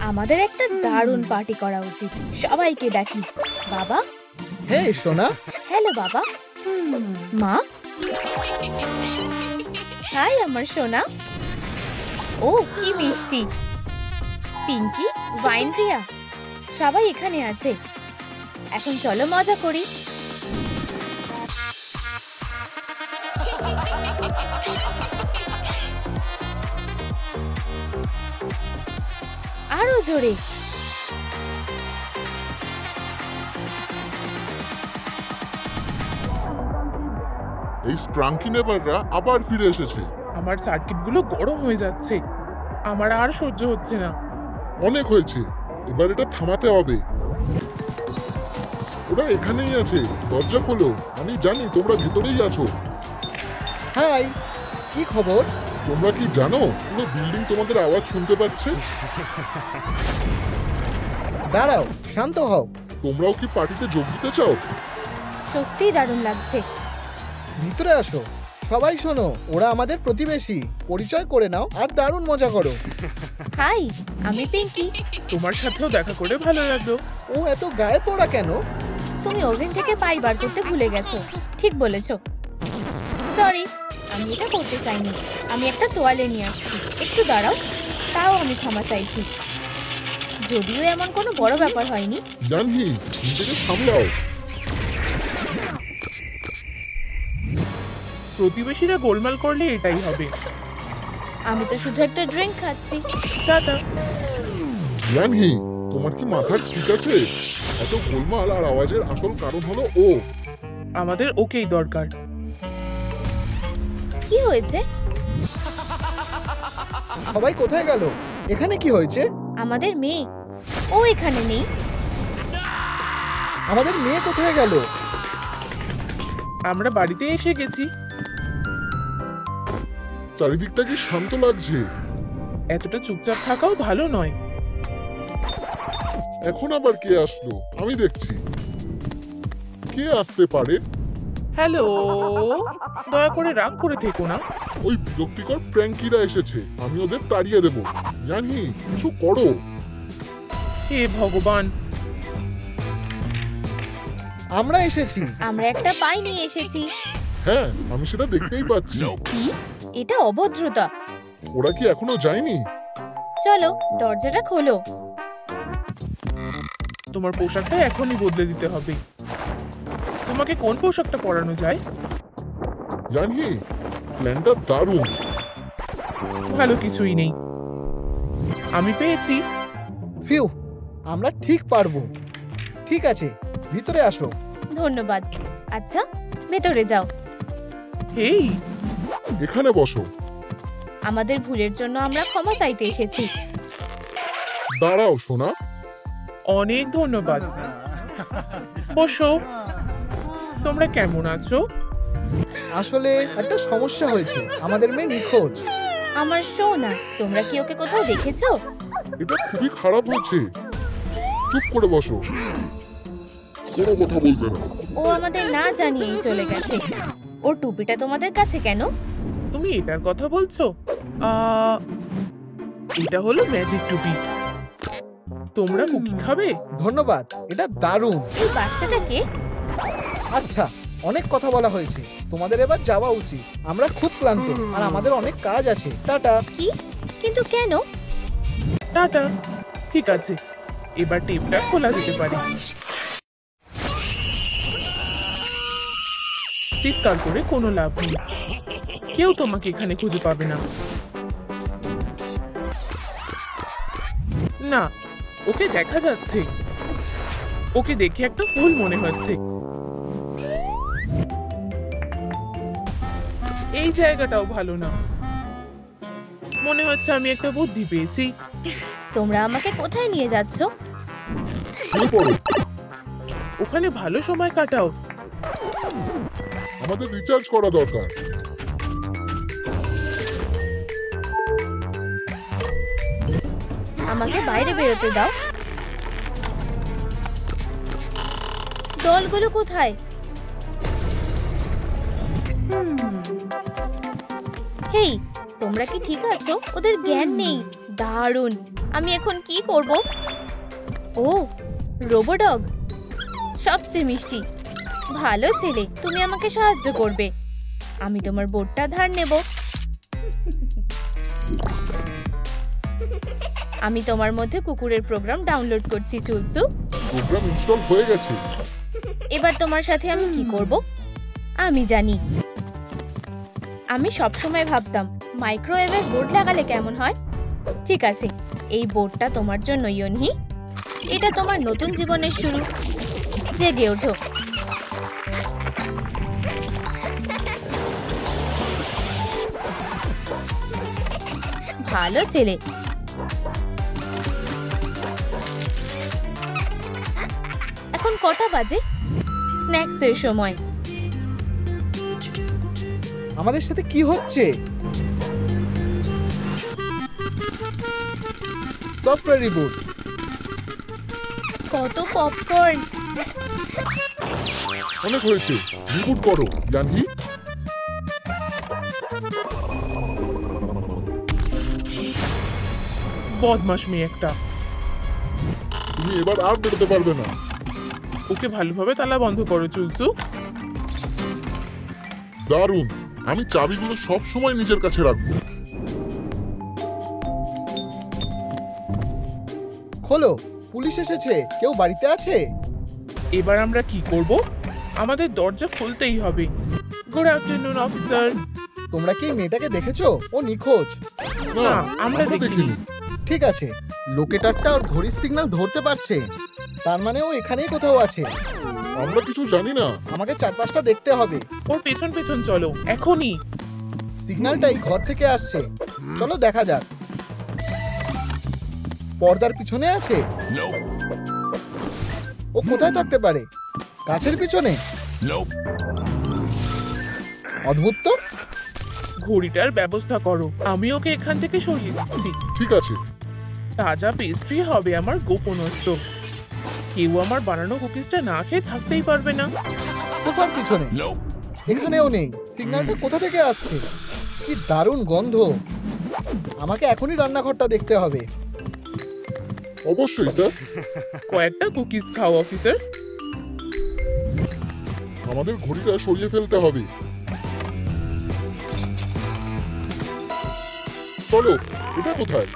আমাদের একটা দারুণ পার্টি করা উচিত, সবাইকে ডাকি। বাবা। হে সোনা। হ্যালো বাবা। মা। হাই আমার সোনা। ও কি মিষ্টি। পিঙ্কি, ভাইনপ্রিয়া, সবাই এখানে আছে। এখন চলো মজা করি। আরো জোরে। এই স্প্রাঙ্কি নেবাররা আবার ফিরে এসেছে। আমার সার্কিটগুলো গরম হয়ে যাচ্ছে, আমার আর সহ্য হচ্ছে না। অনেক হয়েছে, এবার এটা থামাতে হবে। ওরা এখানেই আছে, দরজা খোলো। আমি জানি তোমরা ভেতরেই আছো। হাই, কি খবর? তোমরা কি জানো পুরো বিল্ডিং তোমাদের আওয়াজ শুনতে পাচ্ছে? দাঁড়াও, শান্ত হও। তোমরাও কি পার্টিতে যোগ দিতে চাও? সত্যি দারুণ লাগছে। ভিতরে আসো। সবাই শোনো, ওরা আমাদের প্রতিবেশী। পরিচয় করে নাও আর দারুণ মজা করো। হাই, আমি পিঙ্কি। তোমার সাথেও দেখা করে ভালো লাগলো। ও এত গায়ে পড়া কেন? তুমি ওভেন থেকে পাই বার করতে ভুলে গেছো। ঠিক বলেছো। সরি, আমি এটা করতে চাইনি। আমি একটা তোয়ালে নিয়ে আসছি, একটু দাঁড়াও। তাও আমি ক্ষমা চাইছি, যদিও এমন কোনো বড় ব্যাপার হয়নি। জানহি, নিজেকে সামলাও। প্রতিবেশীরা গোলমাল করলে এটাই হবে। আমি তো শুধু একটা ড্রিঙ্ক খাচ্ছি। টাটা। জানহি, তোমার কি মাথা ঠিক আছে? এত গোলমাল আর আওয়াজের আসল কারণ হলো ও। আমাদের ওকেই দরকার। কি হয়েছে? সবাই কোথায় গেল? এখানে কি হয়েছে? আমাদের মেয়ে। ও এখানে নেই। আমাদের মেয়ে কোথায় গেল? আমরা বাড়িতে এসে গেছি। চারিদিকটা কি শান্ত লাগছে? এতটা চুপচাপ থাকাও ভালো নয়। এখন আবার কে আসলো? আমি দেখছি। কে আসতে পারে? হ্যালো, দয়া করে রাগ করে থেকো না। ওই বিরক্তিকর প্র্যাঙ্কিরা এসেছে, আমি ওদের তাড়িয়ে দেব। জানহি, কিছু করো। হে ভগবান। আমরা এসেছি। আমরা একটা পাই নিয়ে এসেছি। হ্যাঁ, আমি সেটা দেখতেই পাচ্ছি। কি? এটা অভদ্রতা। ওরা কি এখনো যায়নি? চলো দরজাটা খোলো। তোমার পোশাকটা এখনই বদলে দিতে হবে। তোমাকে কোন পোশাকটা পরানো যায়? জানহি, প্ল্যানটা দারুণ। ভালো কিছুই নেই। আমি পেয়েছি। ফিউ, আমরা ঠিক পারবো। ঠিক আছে, ভিতরে আসো। ধন্যবাদ। আচ্ছা, ভেতরে যাও। হেই, এখানে বসো। আমাদের ভুলের জন্য আমরা ক্ষমা চাইতে এসেছি। দাঁড়াও সোনা। অনেক ধন্যবাদ। বসো। তোমরা কেমন আছো? আসলে একটা সমস্যা হয়েছে, আমাদের মেয়ে নিখোঁজ। আমার সোনা, তোমরা কি ওকে কোথাও দেখেছো? এটা খুবই খারাপ হয়েছে। চুপ করে বসো, কোনো কথা বলবে না। ও আমাদের না জানিয়েই চলে গেছে। ওর টুপিটা তোমাদের কাছে কেন? তুমি এটার কথা বলছো? এটা হলো ম্যাজিক টুপি। তোমরা কুকি খাবে? ধন্যবাদ, এটা দারুণ। এই বাচ্চাটা কে? আচ্ছা, অনেক কথা বলা হয়েছে, তোমাদের এবার যাওয়া উচিত। আমরা খুব ক্লান্ত আর আমাদের অনেক কাজ আছে। টাটা। কি? কিন্তু কেন? টাটা। ঠিক আছে, এবার টেপটা খোলা যেতে পারে। চিৎকার করে কোনো লাভ নেই, কেউ তোমাকে এখানে খুঁজে পাবে না। না, ওকে দেখা যাচ্ছে। ওকে দেখে একটা ফুল মনে হচ্ছে। এই জায়গাটাও ভালো না। মনে হচ্ছে আমি একটা বুদ্ধি পেয়েছি। তোমরা আমাকে কোথায় নিয়ে যাচ্ছ? শুয়ে পড়ো। ওখানে ভালো সময় কাটাও। আমাদের রিচার্জ করা দরকার। আমাকে বাইরে বেরোতে দাও। ডলগুলো কোথায়? হেই, তোমরা কি ঠিক আছো? ওদের জ্ঞান নেই। দারুণ, আমি এখন কি করব? ও, রোবোডগ, সবচেয়ে মিষ্টি। ভালো ছেলে, তুমি আমাকে সাহায্য করবে। আমি তোমার বোর্ডটা ধার নেব। আমি তোমার মধ্যে কুকুরের প্রোগ্রাম ডাউনলোড করছি চুলসু। প্রোগ্রাম ইনস্টল হয়ে গেছে। এবার তোমার সাথে আমি কি করব? আমি জানি। আমি সবসময় ভাবতাম মাইক্রোওয়েভের বোর্ড লাগালে কেমন হয়। ঠিক আছে, এই বোর্ডটা তোমার জন্য ইয়নহি। এটা তোমার নতুন জীবনের শুরু। জেগে ওঠো। ভালো ছেলে। এখন কটা বাজে? স্ন্যাক্সের সময়। আমাদের সাথে কি হচ্ছে? Software reboot. কত পপকর্ন! অনেক হয়েছে, রিবুট করো ইয়ানহি। বদমাশ মেয়ে একটা। তুমি এবার আর বেরোতে পারবে না। ওকে ভালোভাবে তালা বন্ধ করো চুলসু। দারুণ, আমি চাবিগুলো সব সময় নিজের কাছে রাখবো। খোলো, পুলিশ এসেছে। কেউ বাড়িতে আছে? এবার আমরা কি করব? আমাদের দরজা খুলতেই হবে। Good afternoon officer. তোমরা কি এই মেয়েটাকে দেখেছো? ও নিখোঁজ। না, আমরা দেখিনি। ঠিক আছে, লোকেটারটা ওর ঘড়ির সিগন্যাল ধরতে পারছে। তার মানে ও এখানেই কোথাও আছে। আমরা কিছু জানি না। আমাকে চারপাশটা দেখতে হবে। ওর পেছন পেছন চলো এখনই। সিগন্যালটা এই ঘর থেকে আসছে। চলো দেখা যাক। পর্দার পিছনে আছে। ও কোথায় থাকতে পারে? গাছের পিছনে? অদ্ভুত তো। ঘড়িটার ব্যবস্থা করো, আমি ওকে এখান থেকে সরিয়ে দিচ্ছি। ঠিক আছে। তাজা পেস্ট্রি হবে আমার গোপন অস্ত্র। কেউ আমার বানানো কুকিজটা না খেয়ে থাকতেই পারবে না। সোফার পিছনে? এখানেও নেই। সিগন্যালটা কোথা থেকে আসছে? কি দারুণ গন্ধ। আমাকে এখনই রান্নাঘরটা দেখতে হবে। অবশ্যই স্যার। কয়েকটা কুকিজ খাও অফিসার। আমাদের ঘড়িটা সরিয়ে ফেলতে হবে। চলো, এটা কোথায়?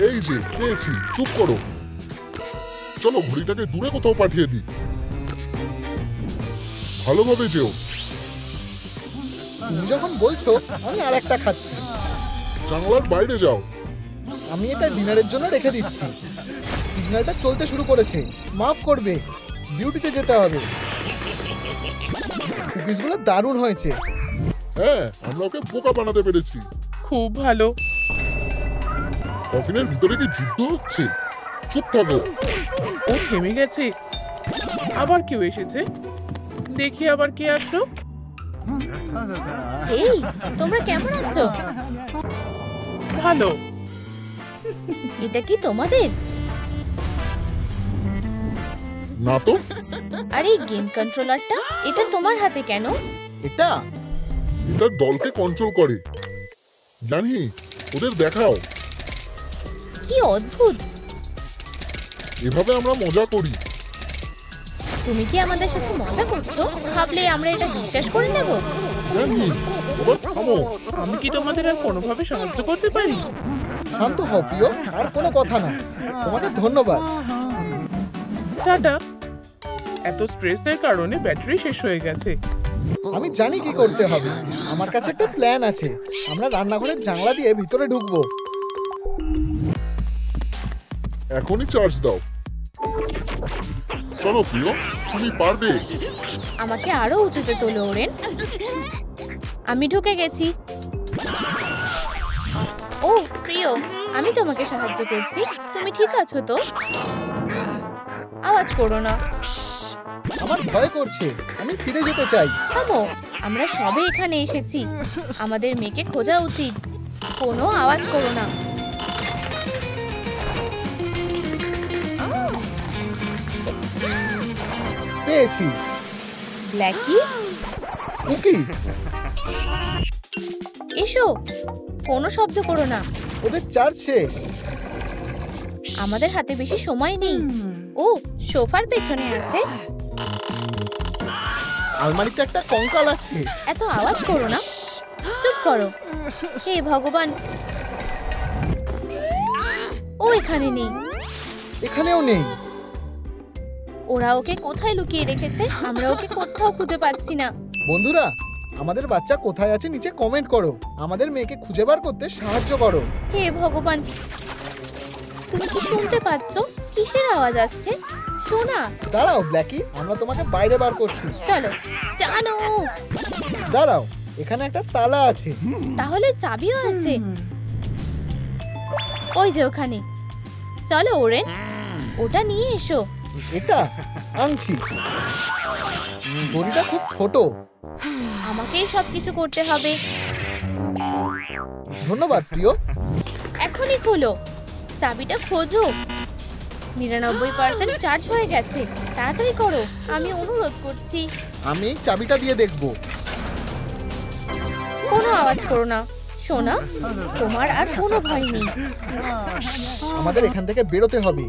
এই যে পেয়েছি। চুপ করো। চলো ঘড়িটাকে দূরে কোথাও পাঠিয়ে দিই। ভালোভাবে যেও। তুমি যখন বলছো আমি আর একটা খাচ্ছি। জানালার বাইরে যাও। আমি এটা ডিনারের জন্য রেখে দিচ্ছি। সিগন্যালটা চলতে শুরু করেছে। মাফ করবে, ডিউটিতে যেতে হবে। কুকিজগুলো দারুণ হয়েছে। হ্যাঁ, আমরা ওকে বোকা বানাতে পেরেছি। খুব ভালো। কফিনের ভিতরে কি যুদ্ধ হচ্ছে? চুপ থাকো। ও থেমে গেছে। আবার কেউ এসেছে। দেখি আবার কে আসলো। এই, তোমরা কেমন আছো? ভালো। এটা কি তোমাদের? না তো। আর এই গেম কন্ট্রোলারটা, এটা তোমার হাতে কেন? এটা এটা দলকে কন্ট্রোল করে। জানি, ওদের দেখাও। কি অদ্ভুত। এভাবে আমরা মজা করি। তুমি কি আমাদের সাথে মজা করছো? ভাবলে আমরা এটা বিশ্বাস করে নেব? জানি, এবার থামো। আমি কি তোমাদের আর কোনোভাবে সাহায্য করতে পারি? শান্ত হও প্রিয়, আর কোনো কথা না। তোমাকে ধন্যবাদ। টাটা। এত স্ট্রেসের কারণে ব্যাটারি শেষ হয়ে গেছে। আমি জানি কি করতে হবে। আমার কাছে একটা প্ল্যান আছে। আমরা রান্নাঘরের জানলা দিয়ে ভিতরে ঢুকবো। এখনই চার্জ দাও। চলো প্রিয়, তুমি পারবে। আমাকে আরো উঁচুতে তোলো ওরেন। আমি ঢুকে গেছি। ও প্রিয়, আমি তোমাকে সাহায্য করছি। তুমি ঠিক আছো তো? আওয়াজ করো না। আমার ভয় করছে। আমি ফিরে যেতে চাই। থামো, আমরা সবে এখানে এসেছি। আমাদের মেয়েকে খোঁজা উচিত। কোনো আওয়াজ করো না। পেয়েছি। Blackie, Cookie. এসো। কোনো শব্দ করো না। ওদের চার্জ শেষ। আমাদের হাতে বেশি সময় নেই। ও সোফার পেছনে আছে। আলমারিতে একটা কঙ্কাল আছে। এত আওয়াজ করো না, চুপ করো। হে ভগবান, ও এখানে নেই। এখানেও নেই। ওরা ওকে কোথায় লুকিয়ে রেখেছে? আমরা ওকে কোথাও খুঁজে পাচ্ছি না। বন্ধুরা, আমাদের বাচ্চা কোথায় আছে নিচে কমেন্ট করো। আমাদের মেয়েকে খুঁজে বার করতে সাহায্য করো। হে ভগবান, তুমি কি শুনতে পাচ্ছ? কিসের আওয়াজ আসছে? শোনা। দাঁড়াও ব্ল্যাকি, আমরা তোমাকে বাইরে বার করছি। চলো জানো। দাঁড়াও, এখানে একটা তালা আছে। তাহলে চাবিও আছে। ওই যে ওখানে। চলো ওরেন, ওটা নিয়ে এসো। এটা আনছি। দড়িটা খুব ছোট। আমাকেই সবকিছু করতে হবে। ধন্যবাদ প্রিয়। এখনই খোলো। চাবিটা খোঁজো। 99% চার্জ হয়ে গেছে। তাড়াতাড়ি করো, আমি অনুরোধ করছি। আমি এই চাবিটা দিয়ে দেখব। কোনো আওয়াজ করো না সোনা, তোমার আর কোনো ভয় নেই। আমাদের এখান থেকে বেরোতে হবে।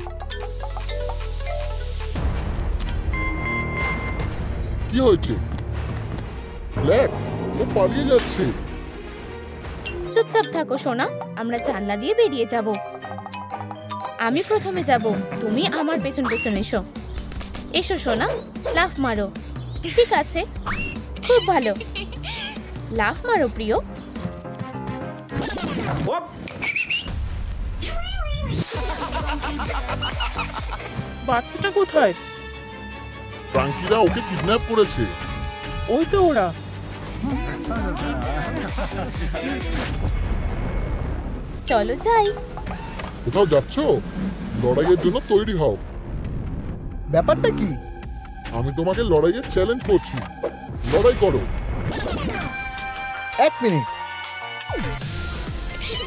কি হয়েছে? ব্ল্যাক, ও পালিয়ে যাচ্ছে। চুপচাপ থাকো সোনা, আমরা জানলা দিয়ে বেরিয়ে যাব। আমি প্রথমে যাব, তুমি আমার পেছন পেছন এসো। এসো সোনা, লাফ মারো। ঠিক আছে, খুব ভালো। লাফ মারো প্রিয়। বাচ্চাটা কোথায়? ফ্রাঙ্কিরা ওকে কিডন্যাপ করেছে। ওই তো ওরা। চলো যাই। কোথাও যাচ্ছ? লড়াইয়ের জন্য তৈরি হও। ব্যাপারটা কি? আমি তোমাকে লড়াইয়ের চ্যালেঞ্জ করছি। লড়াই করো। 1 মিনিট।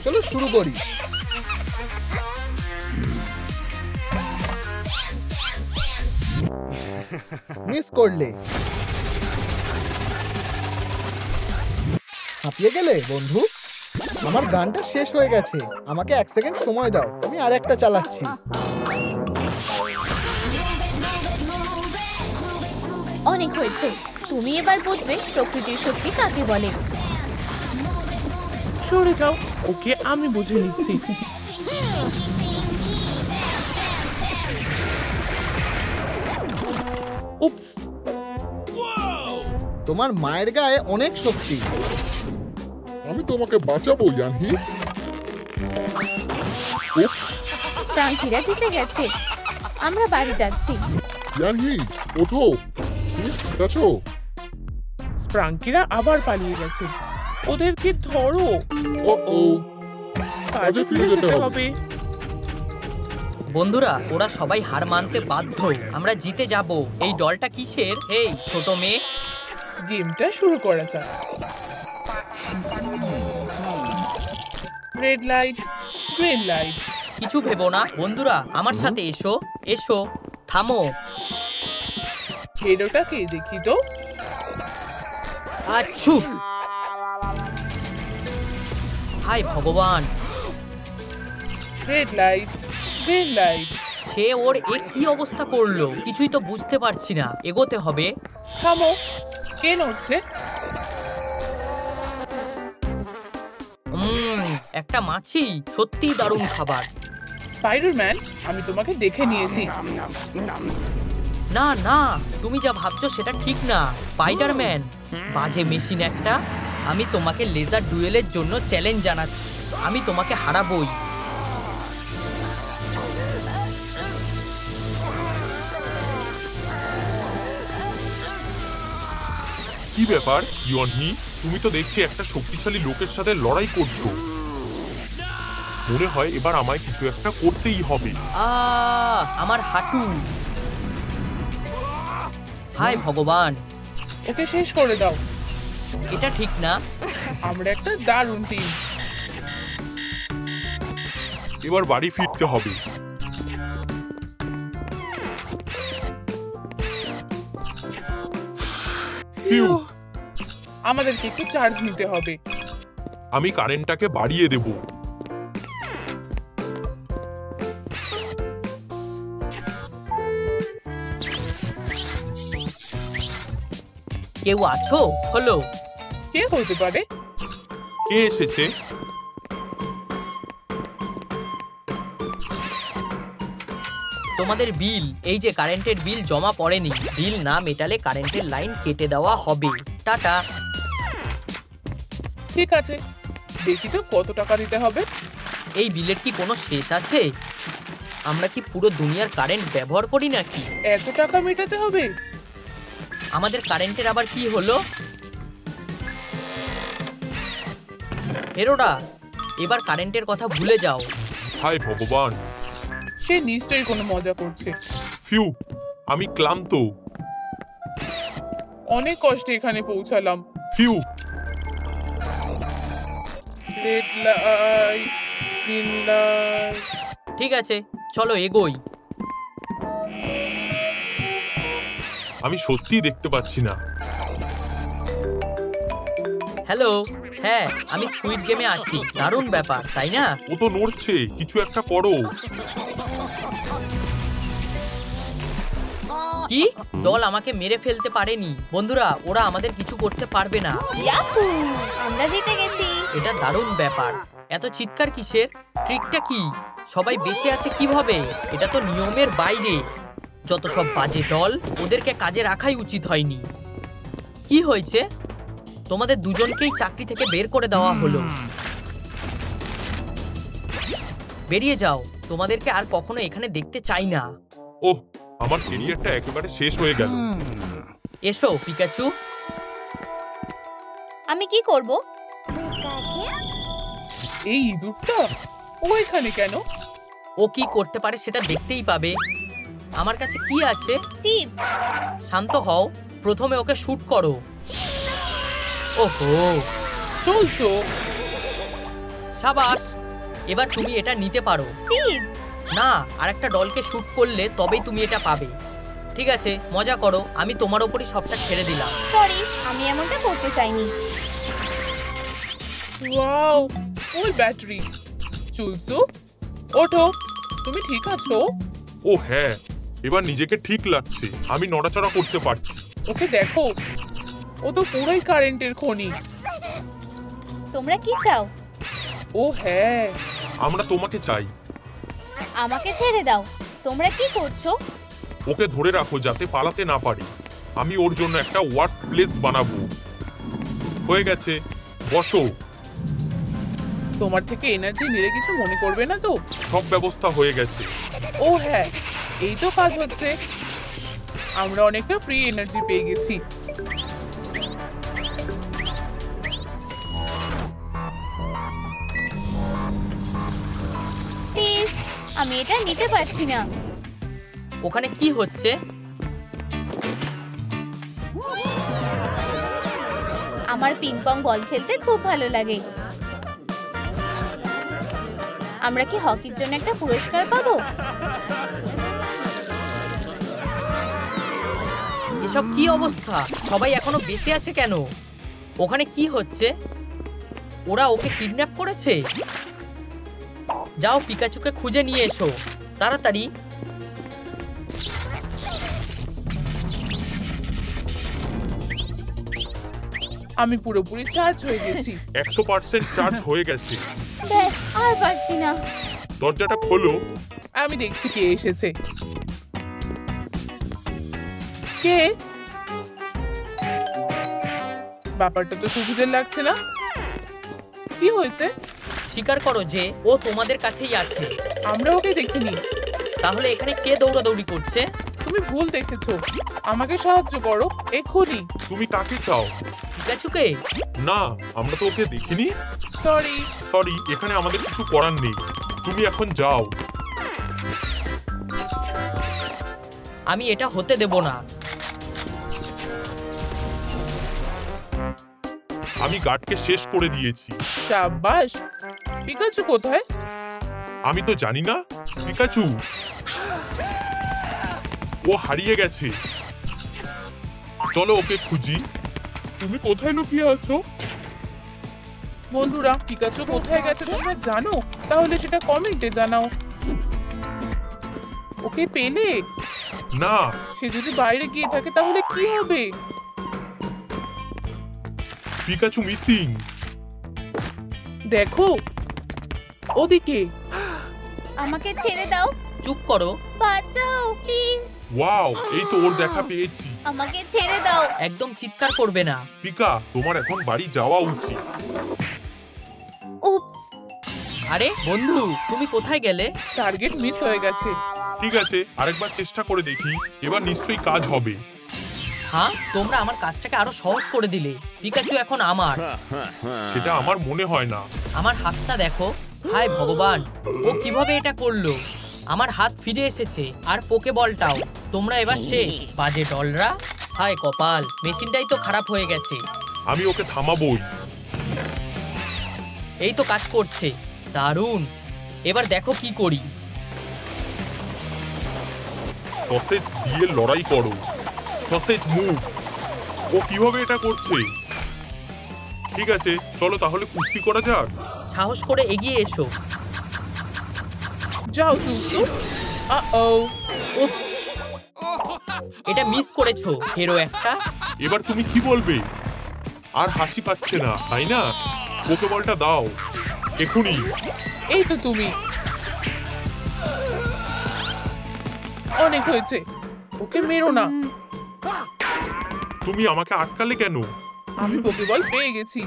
চলো শুরু করি। মিস করলে। হাঁপিয়ে গেলে বন্ধু? আমার গানটা শেষ হয়ে গেছে। আমাকে 1 সেকেন্ড সময় দাও, আমি আর একটা চালাচ্ছি। অনেক হয়েছে। তুমি এবার বুঝবে প্রকৃতির শক্তি কাকে বলে। সরে যাও, ওকে আমি বুঝে নিচ্ছি। উপস, তোমার মায়ের গায়ে অনেক শক্তি। আমি তোমাকে বাঁচাবো ইয়ানহি। ফ্রাঙ্কিরা জিতে গেছে। আমরা বাড়ি যাচ্ছি। ইয়ানহি, ওঠো। তুমি ঠিক আছো? স্প্রাঙ্কিরা আবার পালিয়ে গেছে। ওদেরকে ধরো, ও কাজে ফিরে যেতে হবে। বন্ধুরা, ওরা সবাই হার মানতে বাধ্য। আমরা জিতে যাব। এই দলটা কিসের? এই ছোট মেয়ে, গেমটা শুরু করা যাক। Red light, green light. কিছু ভেবো না। বন্ধুরা, আমার সাথে এসো। এসো, থামো। হিরোটাকে দেখি তো। আচ্ছু, হায় ভগবান। Red light, green light. সে ওর কি অবস্থা করলো কিছুই তো বুঝতে পারছি না। এগোতে হবে। থামো, কে নড়ছে? একটা মাছি। সত্যিই দারুণ খাবার। স্পাইডারম্যান, আমি তোমাকে দেখে নিয়েছি। না না, তুমি যা ভাবছো সেটা ঠিক না। স্পাইডারম্যান, বাজে মেশিন একটা। আমি তোমাকে লেজার ডুয়েলের জন্য চ্যালেঞ্জ জানাচ্ছি। আমি তোমাকে হারাবই। কি ব্যাপার ইয়নহি, তুমি তো দেখছি একটা শক্তিশালী লোকের সাথে লড়াই করছো। মনে হয় এবার আমায় কিছু একটা করতেই হবে। আমার হাঁটু। হায় ভগবান। ওকে শেষ করে দাও। এটা ঠিক না। আমরা একটা দারুণ টিম। এবার বাড়ি ফিরতে হবে। আমাদেরকে একটু চার্জ নিতে হবে। আমি কারেন্টটাকে বাড়িয়ে দেব। কেউ আছো? হলো। কে হতে পারে? কে এসেছে? তোমাদের বিল, এই যে কারেন্টের বিল জমা পড়েনি। বিল না মেটালে কারেন্টের লাইন কেটে দেওয়া হবে। টাটা। ঠিক আছে, দেখি তো কত টাকা দিতে হবে। এই বিলের কি কোনো শেষ আছে? আমরা কি পুরো দুনিয়ার কারেন্ট ব্যবহার করি নাকি? এত টাকা মেটাতে হবে? আমাদের কারেন্টের আবার কি হলো? হেরোডা, এবার কারেন্টের কথা ভুলে যাও। হায় ভগবান! সে নিশ্চয়ই কোনো মজা করছে। ফিউ, আমি ক্লান্ত। অনেক কষ্টে এখানে পৌঁছালাম। Few, red light, green light. ঠিক আছে, চলো এগোই। আমি সত্যিই দেখতে পাচ্ছি না। হ্যালো, হ্যাঁ আমি স্কুইড গেমে আছি। দারুণ ব্যাপার, তাই না? ও তো নড়ছে, কিছু একটা করো। কি? দল আমাকে মেরে ফেলতে পারেনি। বন্ধুরা, ওরা আমাদের কিছু করতে পারবে না। ইয়াহু! আমরা জিতে গেছি। এটা দারুণ ব্যাপার। এত চিৎকার কিসের? ট্রিকটা কি? সবাই বেঁচে আছে কিভাবে? এটা তো নিয়মের বাইরে। যত সব বাজে দল, ওদেরকে কাজে রাখাই উচিত হয়নি। কি হয়েছে? তোমাদের দুজনকেই চাকরি থেকে বের করে দেওয়া হলো। বেরিয়ে যাও, তোমাদেরকে আর কখনো এখানে দেখতে চাই না। ওহ, আমার ক্যারিয়ারটা একেবারে শেষ হয়ে গেল। এসো পিকাচু। আমি কি করব? এই ইঁদুরটা ও এখানে কেন? ও কি করতে পারে সেটা দেখতেই পাবে। আমার কাছে কি আছে? চিপস। শান্ত হও, প্রথমে ওকে শুট করো। ওহো, চলতো। সাবাস। এবার তুমি এটা নিতে পারো। চিপস। না, আরেকটা দলকে শুট করলে তবেই তুমি এটা পাবে। ঠিক আছে, মজা করো। আমি তোমার উপরই সবটা ছেড়ে দিলাম। সরি, আমি এমনটা করতে চাইনি। ওয়াও, ফুল ব্যাটারি। চুলসু, ওঠো। তুমি ঠিক আছো? ও হ্যাঁ, এবার নিজেকে ঠিক লাগছে। আমি নড়াচড়া করতে পারছি। ওকে দেখো, ও তো পুরোই কারেন্টের খনি। তোমরা কি চাও? ও হ্যাঁ, আমরা তোমাকে চাই। আমাকে ছেড়ে দাও। তোমরা কি করছো? ওকে ধরে রাখো যাতে পালাতে না পারে। আমি ওর জন্য একটা ওয়ার্ক প্লেস বানাবো। হয়ে গেছে, বসো। তোমার থেকে এনার্জি নিলে কিছু মনে করবে না তো? সব ব্যবস্থা হয়ে গেছে। ও হ্যাঁ, এই তো কাজ হচ্ছে। আমরা অনেকটা ফ্রি এনার্জি পেয়ে গেছি। প্লিজ, আমি এটা নিতে পারছি না। ওখানে কি হচ্ছে? আমার পিং পং বল খেলতে খুব ভালো লাগে। আমরা কি হকির জন্য একটা পুরস্কার পাবো? এসব কি অবস্থা? সবাই এখনো বেঁচে আছে কেন? ওখানে কি হচ্ছে? ওরা ওকে কিডন্যাপ করেছে? যাও পিকাচুকে খুঁজে নিয়ে এসো, তাড়াতাড়ি। আমি পুরোপুরি চার্জ হয়ে গেছি। 100% চার্জ হয়ে গেছে। ব্যাস, আর পারছি না। দরজাটা খোলো। আমি দেখছি কে এসেছে। কে? ব্যাপারটা তো সুবিধের লাগছে না। কি হয়েছে? স্বীকার করো যে ও তোমাদের কাছেই আছে। আমরা ওকে দেখিনি। তাহলে এখানে কে দৌড়াদৌড়ি করছে? তুমি ভুল দেখেছো। আমাকে সাহায্য করো এক্ষুনি। তুমি কাকে চাও? পিকাচুকে? না, আমরা তো ওকে দেখিনি। সরি। সরি, এখানে আমাদের কিছু করার নেই। তুমি এখন যাও। আমি এটা হতে দেব না। আমি গার্ডকে শেষ করে দিয়েছি। শাবাশ। পিকাচু কোথায়? আমি তো জানি না। পিকাচু, ও হারিয়ে গেছে। চলো ওকে খুঁজি। তুমি কোথায় লুকিয়ে আছো? বন্ধুরা, পিকাচু কোথায় গেছে তোমরা জানো? তাহলে সেটা কমেন্টে জানাও। ওকে পেলে? না, সে যদি বাইরে গিয়ে থাকে তাহলে কি হবে? Pikachu missing. দেখো ওদিকে। আমাকে ছেড়ে দাও, চুপ করো। বাঁচাও প্লিজ, ওয়াও, এই তো ওর দেখা পেয়েছি। আমাকে ছেড়ে দাও। একদম চিৎকার করবে না। পিকা, তোমার এখন বাড়ি যাওয়া উচিত। উপস, আরে বন্ধু, তুমি কোথায় গেলে? টার্গেট মিস হয়ে গেছে। ঠিক আছে, আরেকবার চেষ্টা করে দেখি, এবার নিশ্চয়ই কাজ হবে। হ্যাঁ, তোমরা আমার কাজটাকে আরো সহজ করে দিলে। পিকাচু এখন আমার। সেটা আমার মনে হয় না। আমার হাতটা দেখো। হায় ভগবান, ও কিভাবে এটা করলো? আমার হাত ফিরে এসেছে, আর পোকে বলটাও। তোমরা এবার শেষ, বাজে ডলরা। হায় কপাল, মেশিনটাই তো খারাপ হয়ে গেছে। আমি ওকে থামাবোই। এই তো কাজ করছে, দারুণ। এবার দেখো কি করি। সসেজ দিয়ে লড়াই করো। Sausage move. ও কিভাবে এটা করছে? ঠিক আছে, চলো তাহলে কুস্তি করা যাক। সাহস করে এগিয়ে এসো। যাও টুকটু। উফ, এটা মিস করেছো হেরো একটা। এবার তুমি কি বলবে? আর হাসি পাচ্ছে না, তাই না? পোকে বলটা দাও এখনই। এই তো তুমি। অনেক হয়েছে, ওকে মেরো না। তুমি আমাকে আটকালে কেন? আমি পোকেবল পেয়ে গেছি।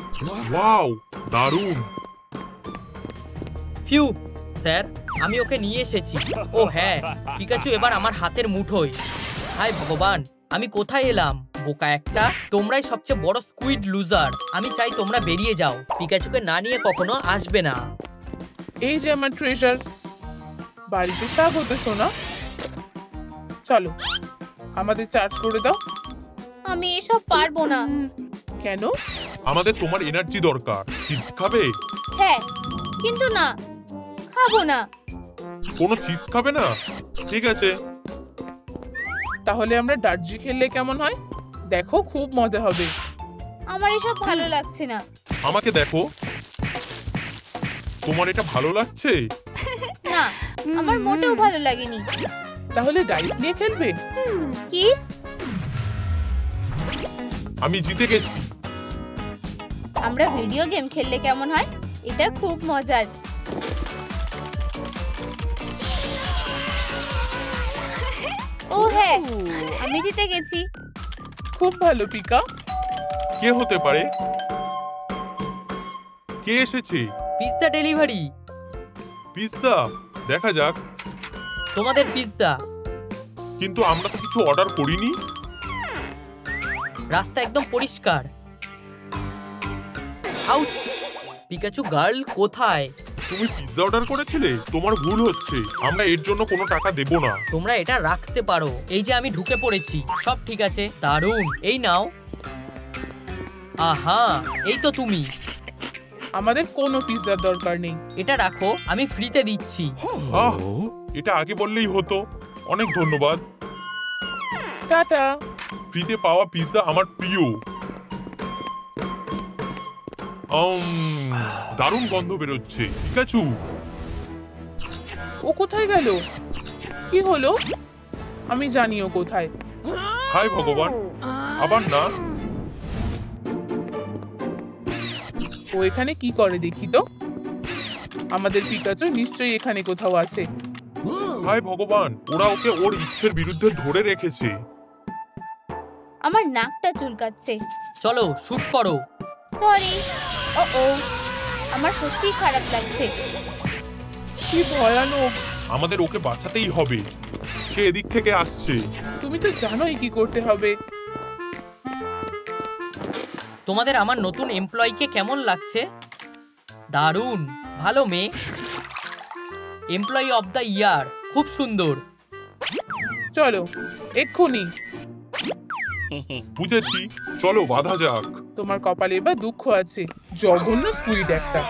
ওয়াও, দারুণ। ফিউ স্যার, আমি ওকে নিয়ে এসেছি। ও হ্যাঁ, পিকাচু এবার আমার হাতের মুঠোয়। হায় ভগবান, আমি কোথায় এলাম? বোকা একটা। তোমরাই সবচেয়ে বড় স্কুইড লুজার। আমি চাই তোমরা বেরিয়ে যাও। পিকাচুকে না নিয়ে কখনো আসবে না। এই যে আমার ট্রেজার। বাড়িতে স্বাগত সোনা। চলো, আমাদের চার্জ করে দাও। আমি এসব পারবো না। কেন? আমাদের তোমার এনার্জি দরকার। চিপস খাবে? হ্যাঁ, কিন্তু না, খাবো না। কোনো চিপস খাবে না? ঠিক আছে। তাহলে আমরা ডার্জি খেললে কেমন হয়? দেখো, খুব মজা হবে। আমার এসব ভালো লাগছে না। আমাকে দেখো। তোমার এটা ভালো লাগছে? না, আমার মোটেও ভালো লাগেনি। তাহলে ডাইস নিয়ে খেলবে? কি? আমি জিতে গেছি। আমরা ভিডিও গেম খেললে কেমন হয়? এটা খুব মজার। ও হ্যাঁ, আমি জিতে গেছি। খুব ভালো পিকা। কে হতে পারে? কে এসেছে? Pizza delivery. পিৎজা? দেখা যাক। তোমাদের পিৎজা। কিন্তু আমরা তো কিছু অর্ডার করিনি। রাস্তা একদম পরিষ্কার। আউট! পিকাচু গার্ল কোথায়? তুমি পিৎজা অর্ডার করেছিলে? তোমার ভুল হচ্ছে। আমরা এর জন্য কোনো টাকা দেব না। তোমরা এটা রাখতে পারো। এই যে আমি ঢুকে পড়েছি। সব ঠিক আছে, দারুণ। এই নাও। আহা, এই তো তুমি। আমাদের কোনো পিৎজার দরকার নেই। এটা রাখো, আমি ফ্রিতে দিচ্ছি। আহ, এটা আগে বললেই হতো। অনেক ধন্যবাদ। টাটা। ফ্রিতে পাওয়া পিৎজা আমার প্রিয়। দারুণ গন্ধ বেরোচ্ছে। পিকাচু, ও কোথায় গেল? কি হলো? আমি জানি ও কোথায়। হায় ভগবান, আবার না। ও এখানে কি করে দেখি তো। আমাদের পিকাচু নিশ্চয়ই এখানে কোথাও আছে। হায় ভগবান, ওরা ওকে ওর ইচ্ছের বিরুদ্ধে ধরে রেখেছে। আমার নাকটা চুলকাচ্ছে। চলো, শুট করো। সরি। ও, আমার সত্যি খারাপ লাগছে। কি ভয়ানক। আমাদের ওকে বাঁচাতেই হবে। সে এদিক থেকে আসছে। তুমি তো জানোই কি করতে হবে। তোমাদের আমার নতুন এমপ্লয়িকে কেমন লাগছে? দারুণ, ভালো মেয়ে। এমপ্লয়ি অফ দ্য ইয়ার, খুব সুন্দর। চলো, এক্ষুনি। বুঝেছি, চলো বাধা যাক। তোমার কপালে এবার দুঃখ আছে। জঘন্য স্কুইড একটা।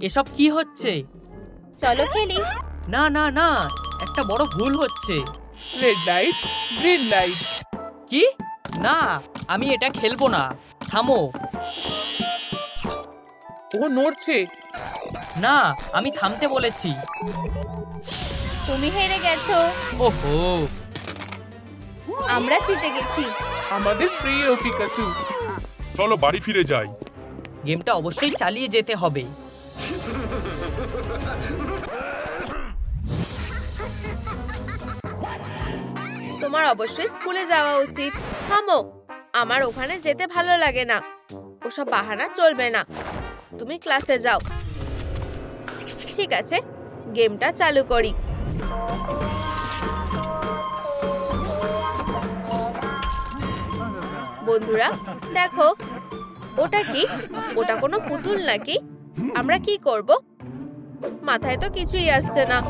এসব কি হচ্ছে? চলো খেলি। না না না, একটা বড় ভুল হচ্ছে। Red light, green light. কি? না, আমি এটা খেলবো না। থামো। ও নড়ছে। না, আমি থামতে বলেছি। তুমি হেরে গেছো। ওহো, আমরা জিতে গেছি। আমাদের প্রিয় পিকাচু। চলো বাড়ি ফিরে যাই। গেমটা অবশ্যই চালিয়ে যেতে হবে। তোমার অবশ্যই স্কুলে যাওয়া উচিত। থামো, আমার ওখানে যেতে ভালো লাগে না। ওসব বাহানা চলবে না। তুমি ক্লাসে যাও। ঠিক আছে, গেমটা চালু করি। বন্ধুরা দেখো, ওটা কি? ওটা কোনো পুতুল নাকি? আমরা কি করব? মাথায় তো কিছুই আসছে না।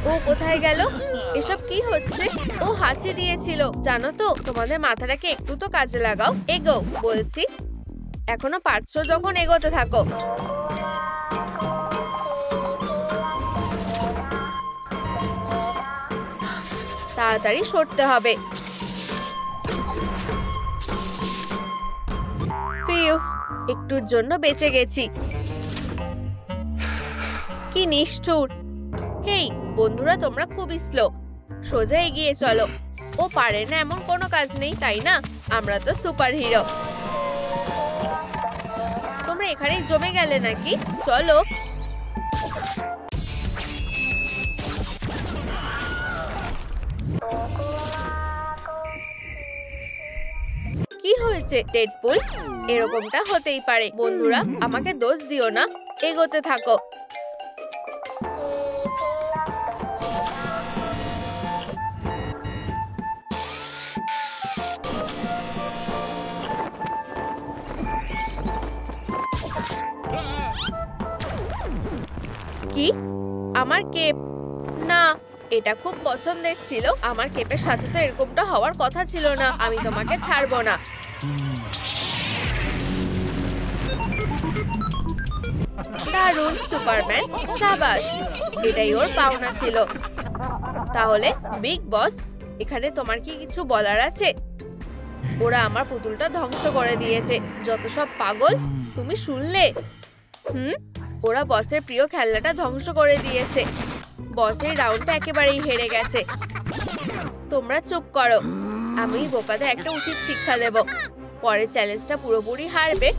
ও কোথায় গেল? এসব কি হচ্ছে? ও হাঁচি দিয়েছিল। জানো তো, তোমাদের মাথাটাকে একটু তো কাজে লাগাও। এগো বলছি। এখনো পারছো যখন, এগোতে থাকো। তাড়াতাড়ি সরতে হবে। ফিউ, একটুর জন্য বেঁচে গেছি। কি নিষ্ঠুর। হেই বন্ধুরা, তোমরা খুবই স্লো। সোজা এগিয়ে চলো। ও পারে না এমন কোনো কাজ নেই, তাই না? আমরা তো সুপার হিরো। তোমরা এখানেই জমে গেলে নাকি? চলো। কি হয়েছে ডেডপুল? এরকমটা হতেই পারে। বন্ধুরা আমাকে দোষ দিও না, এগোতে থাকো। কি? আমার কেপ? না, এটা খুব পছন্দের ছিল। আমার কেপের সাথে তো এরকমটা হওয়ার কথা ছিল না। আমি তোমাকে ছাড়বো না। দারুণ সুপারম্যান, সাবাস। এটাই ওর পাওনা ছিল। তাহলে বিগ বস, এখানে তোমার কি কিছু বলার আছে? ওরা আমার পুতুলটা ধ্বংস করে দিয়েছে। যত সব পাগল। তুমি শুনলে? ওরা বসের প্রিয় খেলনাটা ধ্বংস করে দিয়েছে। বসের রাউন্ডটা একেবারেই হেরে গেছে। তোমরা চুপ করো। আমি বোকাদের একটা উচিত শিক্ষা দেব। পরের চ্যালেঞ্জটা পুরোপুরি হারবে।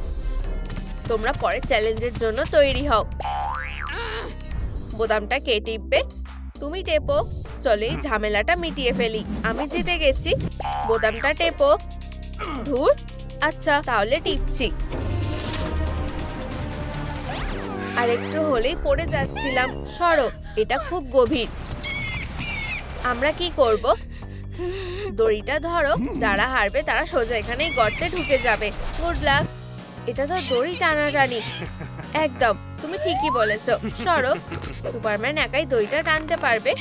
তোমরা পরের চ্যালেঞ্জের জন্য তৈরি হও। বোতামটা কে টিপবে? তুমি টেপো। চলো এই ঝামেলাটা মিটিয়ে ফেলি। আমি জিতে গেছি। বোতামটা টেপো। ধুর। আচ্ছা তাহলে টিপছি। আর একটু হলেই পড়ে যাচ্ছিলাম। সরো, এটা খুব গভীর। আমরা কি করব? দড়িটা ধরো। যারা হারবে তারা সোজা এখানেই গর্তে ঢুকে যাবে। Good luck. এটা তো দড়ি টানাটানি। একদম, তুমি ঠিকই বলেছো। সরো। সুপারম্যান একাই দড়িটা টানতে পারবে?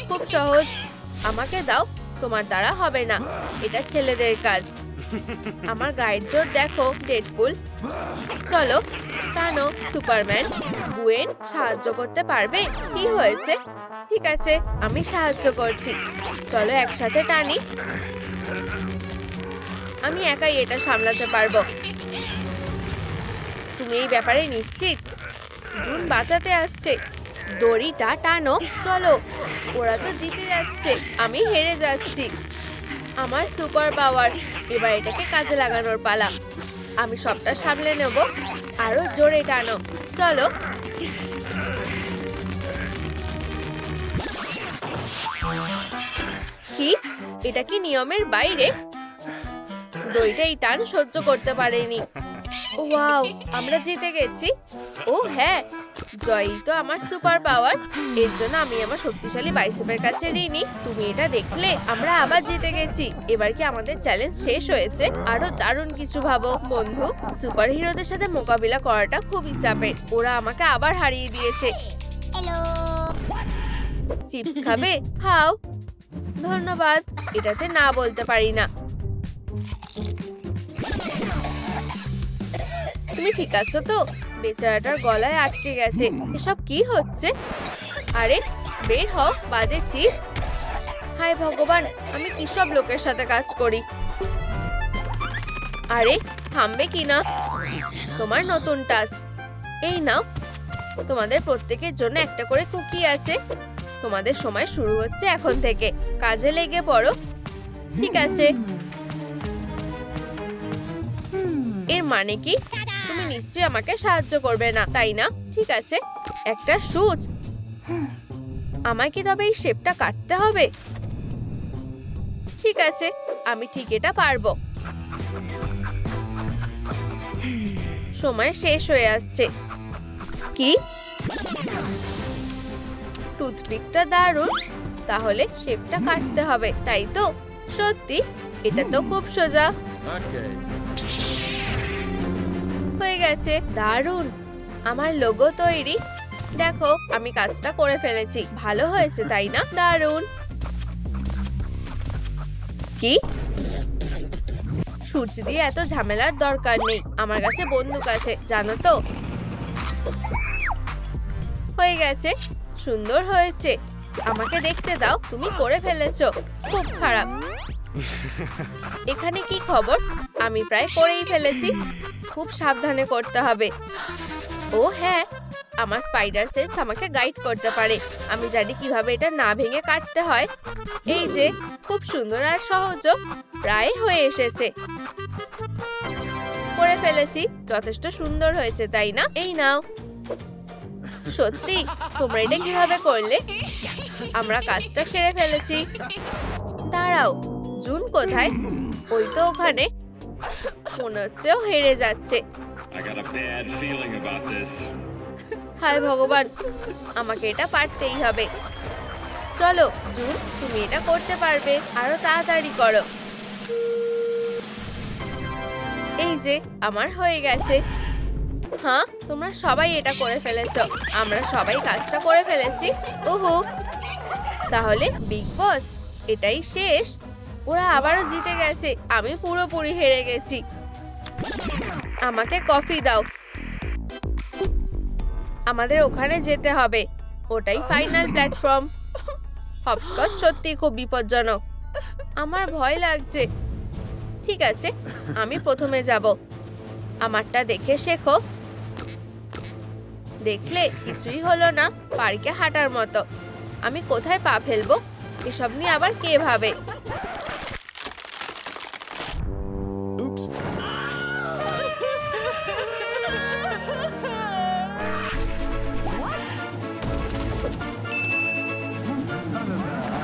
খুব সহজ। আমাকে দাও। তোমার দ্বারা হবে না। এটা ছেলেদের কাজ। আমার গায়ের জোর দেখো ডেডপুল। চলো টানো সুপারম্যান। গুয়েন সাহায্য করতে পারবে? কি হয়েছে? ঠিক আছে, আমি সাহায্য করছি। চলো একসাথে টানি। আমি একাই এটা সামলাতে পারবো। তুমি এই ব্যাপারে নিশ্চিত? জুন বাঁচাতে আসছে। দড়িটা টানো। চলো। ওরা তো জিতে যাচ্ছে, আমি হেরে যাচ্ছি। আমার সুপার পাওয়ার। এবার এটাকে কাজে লাগানোর পালা। আমি সবটা সামলে নেব। আরো জোরে টানো। চলো। কি? এটা কি নিয়মের বাইরে? দড়িটা এই টান সহ্য করতে পারেনি। ওয়াও, আমরা জিতে গেছি। ও হ্যাঁ, জয়ই তো আমার সুপার পাওয়ার। এর জন্য আমি আমার শক্তিশালী বাইসেপের কাছে ঋণী। তুমি এটা দেখলে? আমরা আবার জিতে গেছি। এবার কি আমাদের চ্যালেঞ্জ শেষ হয়েছে? আরো দারুণ কিছু ভাবো বন্ধু। সুপার হিরোদের সাথে মোকাবিলা করাটা খুবই চাপের। ওরা আমাকে আবার হারিয়ে দিয়েছে। চিপস খাবে? খাও। ধন্যবাদ। এটাতে না বলতে পারি না। তুমি ঠিক আছো তো? বেচারাটার গলায় আটকে গেছে। এসব কি হচ্ছে? আরে বের হও বাজে চিপস। হায় ভগবান, আমি কি সব লোকের সাথে কাজ করি। আরে থামবে কি না? তোমার নতুন টাস্ক, এই নাও। তোমাদের প্রত্যেকের জন্য একটা করে কুকি আছে। তোমাদের সময় শুরু হচ্ছে এখন থেকে, কাজে লেগে পড়ো। ঠিক আছে। এর মানে কি? তুমি নিশ্চয়ই আমাকে সাহায্য করবে না, তাই না? ঠিক আছে, একটা সুচ। আমায় কি তবে এই শেপটা কাটতে হবে? ঠিক আছে, আমি ঠিক এটা পারবো। সময় শেষ হয়ে আসছে। কি? টুথপিকটা দারুণ। তাহলে শেপটা কাটতে হবে, তাই তো? সত্যি? এটা তো খুব সোজা। হয়ে গেছে, দারুণ। আমার লোগো তৈরি। দেখো, আমি কাজটা করে ফেলেছি। ভালো হয়েছে, তাই না? দারুণ। কি? সুচ দিয়ে এত ঝামেলার দরকার নেই, আমার কাছে বন্দুক আছে, জানো তো। হয়ে গেছে, সুন্দর হয়েছে। আমাকে দেখতে দাও, তুমি করে ফেলেছো। খুব খারাপ। এখানে কি খবর? আমি প্রায় করেই ফেলেছি। খুব সাবধানে করতে হবে। ও হ্যাঁ, আমার স্পাইডার সেন্স আমাকে গাইড করতে পারে। আমি জানি কিভাবে এটা না ভেঙে কাটতে হয়। এই যে, খুব সুন্দর আর সহজও। প্রায় হয়ে এসেছে। করে ফেলেছি। যথেষ্ট সুন্দর হয়েছে, তাই না? এই নাও। সত্যি? তোমরা এটা কিভাবে করলে? আমরা কাজটা সেরে ফেলেছি। দাঁড়াও, জুন কোথায়? ওই তো ওখানে। মনে হচ্ছে ও হেরে যাচ্ছে। হায় ভগবান, আমাকে এটা পারতেই হবে। চলো জুন, তুমি এটা করতে পারবে। আরো তাড়াতাড়ি করো। এই যে, আমার হয়ে গেছে। হ্যাঁ, তোমরা সবাই এটা করে ফেলেছো। আমরা সবাই কাজটা করে ফেলেছি। ওহো, তাহলে বিগ বস, এটাই শেষ? ওরা আবারও জিতে গেছে। আমি পুরোপুরি হেরে গেছি। আমাকে কফি দাও। আমাদের ওখানে যেতে হবে। ওটাই ফাইনাল প্ল্যাটফর্ম। হপস্কচ সত্যি খুব বিপজ্জনক। আমার ভয় লাগছে। ঠিক আছে, আমি প্রথমে যাব। আমারটা দেখে শেখো। দেখলে কিছুই হলো না, পার্কে হাঁটার মতো। আমি কোথায় পা ফেলবো? এসব নিয়ে আবার কে ভাবে?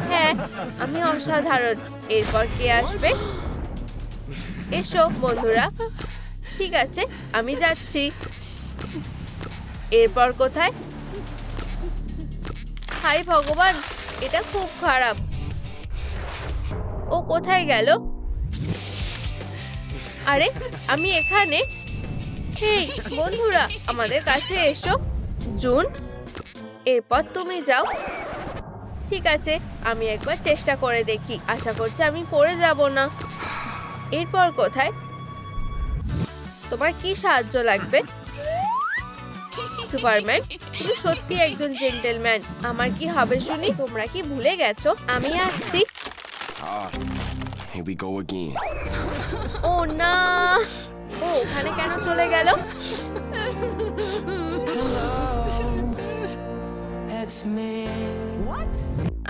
হ্যাঁ, আমি অসাধারণ। এরপর কে আসবে? এসো বন্ধুরা। ঠিক আছে, আমি যাচ্ছি। এরপর কোথায়? হায় ভগবান, এটা খুব খারাপ। ও কোথায় গেল? আরে, আমি এখানে। হেই বন্ধুরা, আমাদের কাছে এসো। জুন, এরপর তুমি যাও। ঠিক আছে, আমি একবার চেষ্টা করে দেখি। আশা করছি আমি পড়ে যাব না। এরপর কোথায়? তোমার কি সাহায্য লাগবে? সুপারম্যান, তুমি সত্যি একজন জেন্টলম্যান। আমার কি হবে শুনি? তোমরা কি ভুলে গেছো? আমি আসছি। Here we go again. ও না, ও ওখানে কেন চলে গেল?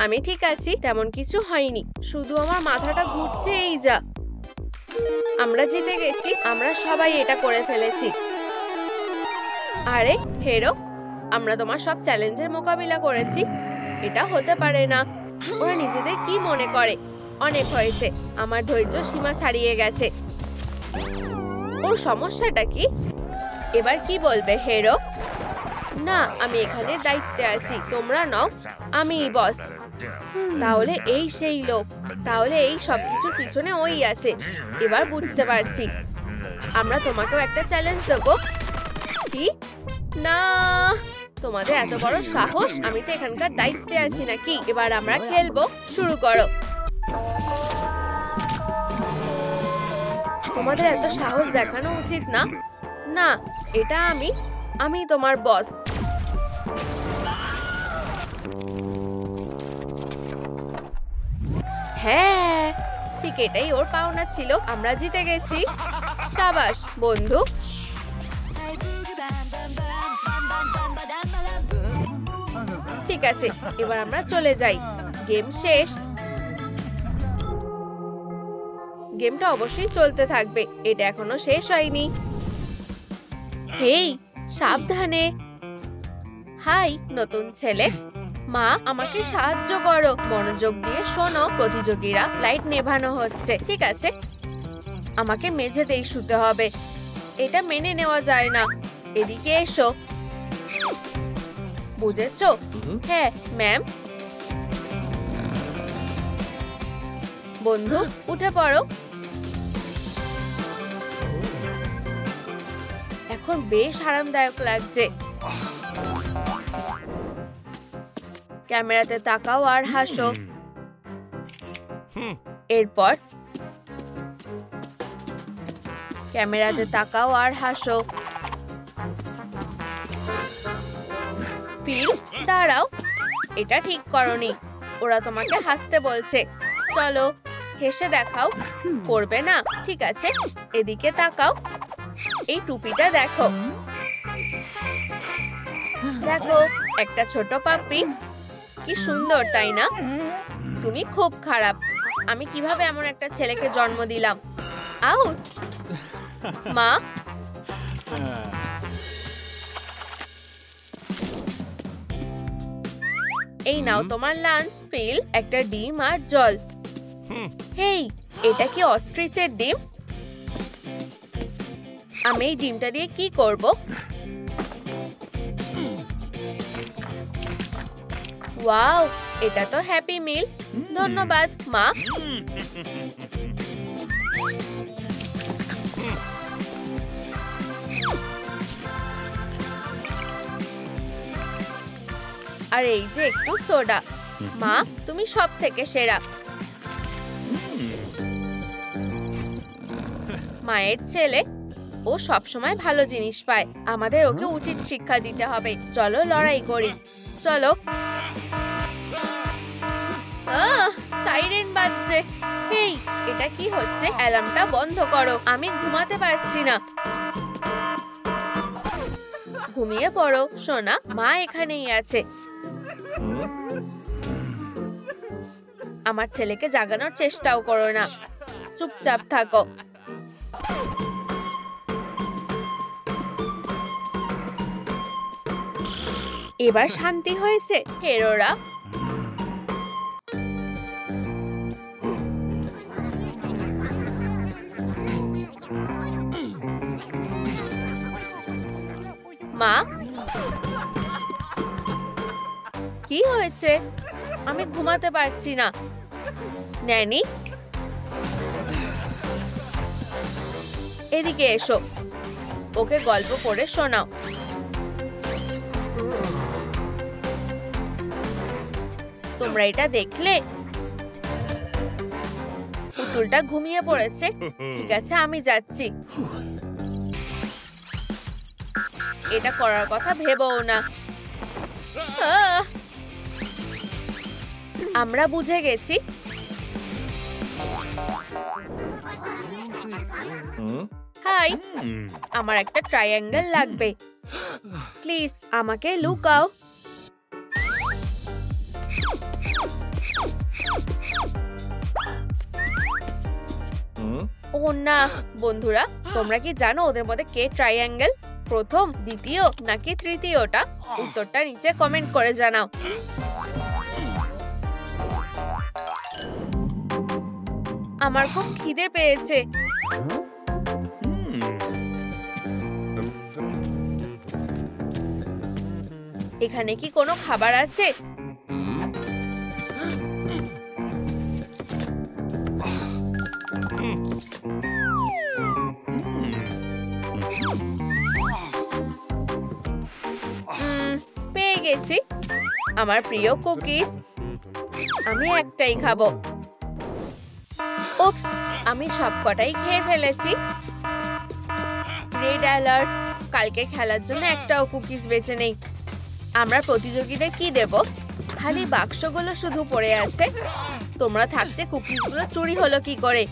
আমি ঠিক আছি, তেমন কিছু হয়নি। শুধু আমার মাথাটা ঘুরছে, এই যা। আমরা জিতে গেছি। আমরা সবাই এটা করে ফেলেছি। আরে হেরো, আমরা তোমার সব চ্যালেঞ্জের মোকাবিলা করেছি। এটা হতে পারে না। ওরা নিজেদের কি মনে করে? অনেক হয়েছে, আমার ধৈর্য সীমা ছাড়িয়ে গেছে। ওর সমস্যাটা কি? এবার কি বলবে হেরো? না, আমি এখানে দায়িত্বে আছি, তোমরা নও। আমি বস। তাহলে এই সেই লোক। তাহলে এই সবকিছুর পিছনে ওই আছে। এবার বুঝতে পারছি। আমরা তোমাকেও একটা চ্যালেঞ্জ দেবো। কি? না, তোমাদের এত বড় সাহস! আমি তো এখানকার দায়িত্বে আছি নাকি? এবার আমরা খেলবো। শুরু করো। তোমাদের এত সাহস দেখানো উচিত না। না, এটা আমি। আমি তোমার বস। হ্যাঁ, ঠিক এটাই ওর পাওনা ছিল। আমরা জিতে গেছি। সাবাস বন্ধু। ঠিক আছে, এবার আমরা চলে যাই। গেম শেষ। গেমটা অবশ্যই চলতে থাকবে, এটা এখনো শেষ হয়নি। হেই, সাবধানে। হাই নতুন ছেলে। মা, আমাকে সাহায্য করো। মনোযোগ দিয়ে শোনো, প্রতিযোগীরা, লাইট নেভানো হচ্ছে। ঠিক আছে, আমাকে মেঝেতেই শুতে হবে। এটা মেনে নেওয়া যায় না। এদিকে এসো। বুঝেছো? হ্যাঁ ম্যাম। বন্ধু, উঠে পড়ো। এখন বেশ আরামদায়ক লাগছে। ক্যামেরাতে তাকাও আর হাসো। এরপর ক্যামেরাতে তাকাও আর হাসো। ফিল, দাঁড়াও, এটা ঠিক করনি। ওরা তোমাকে হাসতে বলছে। চলো, হেসে দেখাও। করবে না? ঠিক আছে, এদিকে তাকাও। এই টুপিটা দেখো। দেখো, একটা ছোট পাপ্পি। কি সুন্দর, তাই না? তুমি খুব খারাপ। আমি কিভাবে এমন একটা ছেলেকে জন্ম দিলাম? আউচ! মা, এই নাও তোমার লাঞ্চ। ফিল, একটা ডিম আর জল। হেই, এটা কি অস্ট্রিচের ডিম? আমি এই ডিমটা দিয়ে কি করব? ওয়াও, এটা তো হ্যাপি মিল। ধন্যবাদ মা। আর এই যে একটু সোডা। মা, তুমি সব থেকে সেরা। মায়ের ছেলে, ও সবসময় ভালো জিনিস পায়। আমাদের ওকে উচিত শিক্ষা দিতে হবে। চলো লড়াই করি। চলো। সাইরেন বাজছে। হেই, এটা কি হচ্ছে? অ্যালার্মটা বন্ধ করো। আমি ঘুমাতে পারছি না। ঘুমিয়ে পড়ো সোনা, মা এখানেই আছে। আমার ছেলেকে জাগানোর চেষ্টাও করো না। চুপচাপ থাকো। এবার শান্তি হয়েছে হেরোরা। মা, কি হয়েছে? আমি ঘুমাতে পারছি না। ন্যানি, এদিকে এসো। ওকে গল্প পড়ে শোনাও। তোমরা এটা দেখলে? পুতুলটা ঘুমিয়ে পড়েছে। ঠিক আছে, আমি যাচ্ছি। এটা করার কথা ভেবও না। আমরা বুঝে গেছি। হাই, আমার একটা ট্রায়াঙ্গেল লাগবে। প্লিজ আমাকে লুকাও। ও না, বন্ধুরা, তোমরা কি জানো ওদের মধ্যে কে ট্রায়াঙ্গেল? প্রথম, দ্বিতীয় নাকি তৃতীয়টা? উত্তরটা নিচে কমেন্ট করে জানাও। আমার খুব খিদে পেয়েছে। এখানে কি কোনো খাবার আছে? পেয়ে গেছি, আমার প্রিয় কুকিজ। আমি একটাই খাবো। উপস, আমি সবকটাই খেয়ে ফেলেছি। Red alert. কালকে খেলার জন্য একটাও কুকিজ বেঁচে নেই। আমরা প্রতিযোগীদের কি দেব? খালি বাক্সগুলো শুধু পড়ে আছে। তোমরা থাকতে কুকিজগুলো চুরি হলো কি করে?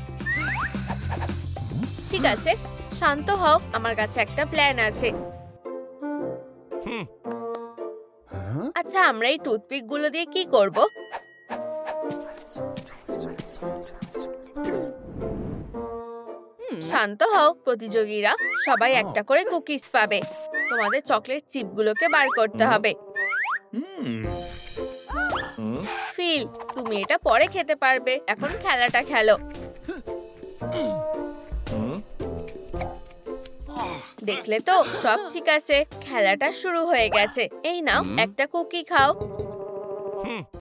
ঠিক আছে, শান্ত হও, আমার কাছে একটা প্ল্যান আছে। আচ্ছা, আমরা এই টুথপিক গুলো দিয়ে কি করব? শান্ত হও প্রতিযোগীরা, সবাই একটা করে কুকিজ পাবে। তোমাদের চকলেট চিপগুলোকে বার করতে হবে। ফিল, তুমি এটা পরে খেতে পারবে, এখন খেলাটা খেলো। দেখলে তো, সব ঠিক আছে, খেলাটা শুরু হয়ে গেছে। এই নাও, একটা কুকি খাও।